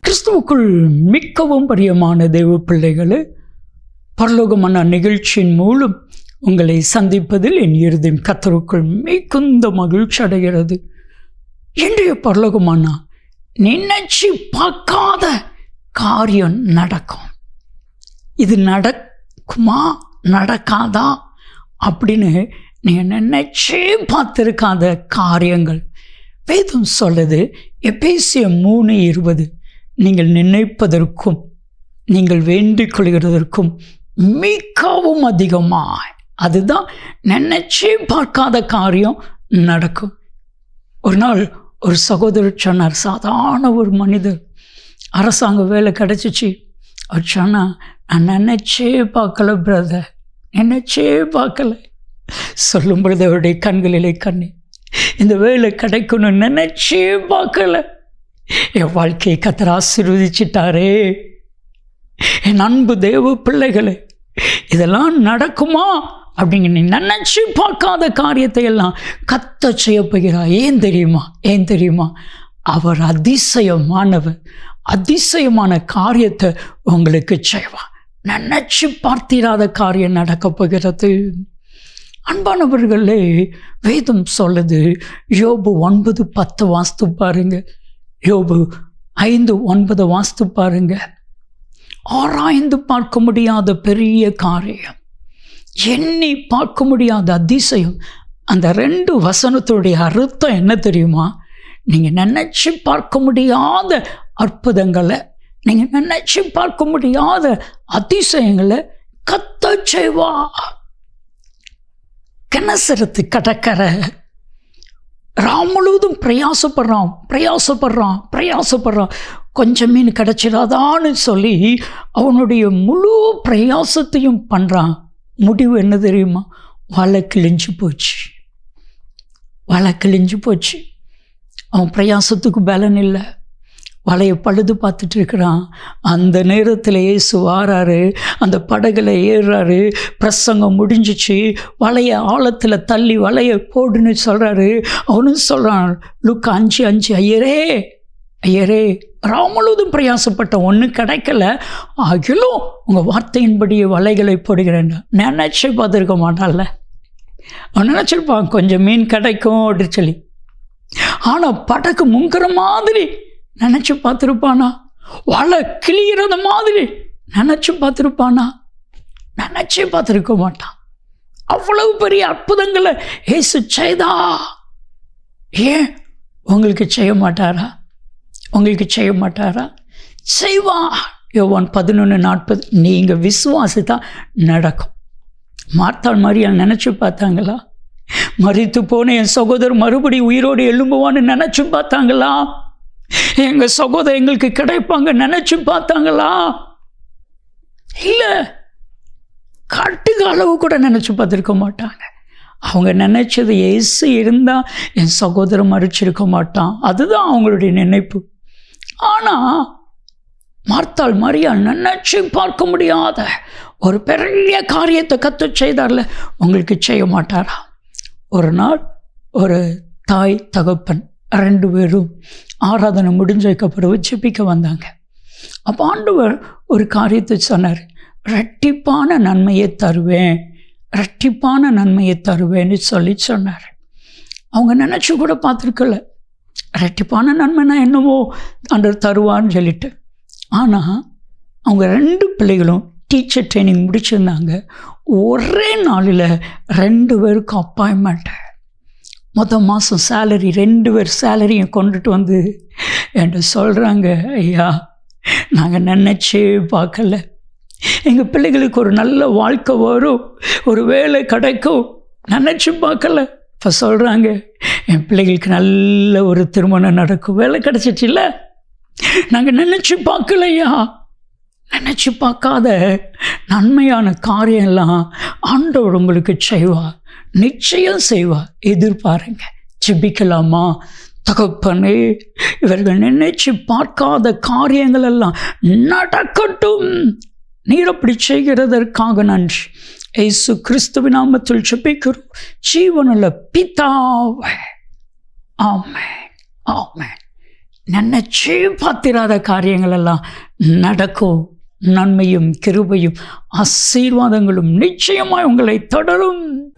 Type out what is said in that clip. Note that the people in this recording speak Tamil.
கிறிஸ்துவுக்குள் மிகவும் பிரியமான தேவ பிள்ளைகளே, பரலோகமான நிகழ்ச்சியின் மூலம் உங்களை சந்திப்பதில் என் இருதயம் கர்த்தருக்குள் மிகுந்த மகிழ்ச்சி அடைகிறது. இன்றைய பரலோகமானா நினைச்சு பார்க்காத காரியம் நடக்கும். இது நடக்குமா நடக்காதா அப்படின்னு நீங்கள் நினைச்சே பார்த்துருக்காத காரியங்கள் வேதம் சொல்லுது. எபேசியர் 3:20, நீங்கள் நினைப்பதற்கும் நீங்கள் வேண்டிக் கொள்கிறதற்கும் மிகவும் அதிகமாக, அதுதான் நினைச்சே பார்க்காத காரியம் நடக்கும். ஒரு நாள் ஒரு சகோதரர் சொன்னார், சாதாரண ஒரு மனிதர், அரசாங்க வேலை கிடச்சிச்சு. அவர் சொன்னால், நான் நினைச்சே பார்க்கல பிரதர், நினைச்சே பார்க்கல. சொல்லும் பொழுது அவருடைய கண்களிலே கண்ணீர். இந்த வேலை கிடைக்கணும்னு நினைச்சே பார்க்கல. என் வாழ்க்கையை கர்த்தர் ஆசீர்வதிச்சிட்டாரே. என் அன்பு தேவ பிள்ளைகளே, இதெல்லாம் நடக்குமா அப்படிங்க நீ நினைச்சு பார்க்காத காரியத்தை எல்லாம் கர்த்தர் செய்ய போகிறார். ஏன் தெரியுமா? அவர் அதிசயமானவர். அதிசயமான காரியத்தை உங்களுக்கு செய்வார். நினைச்சு பார்த்திராத காரியம் நடக்க போகிறது. அன்பானவர்களே, வேதம் சொல்லுது. யோபு 9:10 வாஸ்து பாருங்க. யோபு 5:9 வாஸ்து பாருங்க. ஆராய்ந்து பார்க்க முடியாத பெரிய காரியம், எண்ணி பார்க்க முடியாத அதிசயம். அந்த 2 வசனத்துடைய அர்த்தம் என்ன தெரியுமா? நீங்கள் நினைச்சு பார்க்க முடியாத அற்புதங்களை, நீங்கள் நினைச்சு பார்க்க முடியாத அதிசயங்களை கர்த்தர் செய்வார். கெனசரத்து கடற்கரை ராம் முழுவதும் பிரயாசப்படுறான். கொஞ்சம் மீன் கிடைச்சிடாதான்னு சொல்லி அவனுடைய முழு பிரயாசத்தையும் பண்ணுறான். முடிவு என்ன தெரியுமா? வலை கிழிஞ்சு போச்சு. அவன் பிரயாசத்துக்கு பலன் இல்லை. வலையை பழுது பார்த்துட்டு இருக்கிறான். அந்த நேரத்தில் இயேசு வாராரு, அந்த படகுல ஏறுறாரு. பிரசங்கம் முடிஞ்சிச்சு. வலையை ஆழத்தில் தள்ளி வலையை போடுன்னு சொல்கிறாரு. அவனும் சொல்கிறான், லுக்கா 5:5, ஐயரே ராம் முழுவதும் பிரயாசப்பட்ட ஒன்றும் கிடைக்கல, ஆகிலும் உங்கள் வார்த்தையின்படியே வலைகளை போடுகிறேன். நினச்சி பார்த்துருக்க மாட்டான்ல. அவன் நினச்சிருப்பான் கொஞ்சம் மீன் கிடைக்கும் அப்படின்னு சொல்லி. ஆனால் படகு முங்குற மாதிரி நினச்சி பார்த்துருப்பானா? வலை கிளியிறத மாதிரி நினச்சி பார்த்துருப்பானா? நினச்சி பார்த்துருக்க மாட்டான். அவ்வளவு பெரிய அற்புதங்களை இயேசு செய்தா. ஏன் உங்களுக்கு செய்ய மாட்டாரா? செய்வா. யோவான் 11:40, நீங்கள் விசுவாசித்தா நடக்கும். மார்த்தாள் மரியாள் நினச்சி பார்த்தாங்களா? மரித்து போன என் சகோதரர் மறுபடி உயிரோடு எழும்புவான்னு நினச்சி பார்த்தாங்களா? எங்கள் சகோதரர் எங்களுக்கு கிடைப்பாங்க நினச்சி பார்த்தாங்களா? இல்லை, காட்டுக்கு அளவு கூட நினச்சி பார்த்துருக்க மாட்டாங்க. அவங்க நினைச்சது, இயேசு இருந்தால் என் சகோதரர் மறிச்சிருக்க மாட்டான். அதுதான் அவங்களுடைய நினைப்பு. ஆனால் மார்த்தாள் மரியாள் நினைச்சு பார்க்க முடியாத ஒரு பெரிய காரியத்தை கர்த்தர் செய்தார்ல, உங்களுக்கு செய்ய மாட்டாரா? ஒரு நாள் ஒரு தாய் தகப்பன் 2 பேரும் ஆராதனை முடிஞ்சதுக்கப்புறம் ஜெபிக்க வந்தாங்க. அப்போ ஆண்டவர் ஒரு காரியத்தை சொன்னார், இரட்டிப்பான நன்மையை தருவேன்னு சொல்லி சொன்னார். அவங்க நினச்சி கூட பார்த்துருக்கல, இரட்டிப்பான நன்மைனா என்னவோ ஆண்டவர் தருவான்னு சொல்லிட்டு. ஆனால் அவங்க 2 பிள்ளைகளும் டீச்சர் ட்ரைனிங் முடிச்சிருந்தாங்க. ஒரே நாளில் 2 பேருக்கும் அப்பாயின்மெண்ட்டு. மொதல் மாதம் சேலரி 2 பேர் சேலரியும் கொண்டுட்டு வந்து என்கிட்ட சொல்கிறாங்க, ஐயா நாங்கள் நினச்சே பார்க்கல, எங்கள் பிள்ளைகளுக்கு ஒரு நல்ல வாழ்க்கை வரும், ஒரு வேலை கிடைக்கும், நினச்சி பார்க்கல. இப்போ சொல்கிறாங்க, என் பிள்ளைகளுக்கு நல்ல ஒரு திருமணம் நடக்கும், வேலை கிடச்சிச்சில்ல, நாங்கள் நினச்சி பார்க்கலையா. நினச்சி பார்க்காத நன்மையான காரியம்லாம் ஆண்டவர் உங்களுக்கு செய்வார், நிச்சயம் செய்வார். எதிர்பாருங்க. ஜெபிக்கலாமா? தகப்பனே, இவர்கள் நினைச்சு பார்க்காத காரியங்கள் எல்லாம் நடக்கட்டும். நீர் அப்படி செய்கிறதற்காக நன்றி. இயேசு கிறிஸ்துவின் நாமத்தில் ஜெபிக்கிறோம் ஜீவனுள்ள பிதாவே. ஆமென், ஆமென். நினச்சே பார்த்திராத காரியங்கள் எல்லாம் நடக்கும். நன்மையும் கிருபையும் ஆசீர்வாதங்களும் நிச்சயமாய் உங்களை தொடரும்.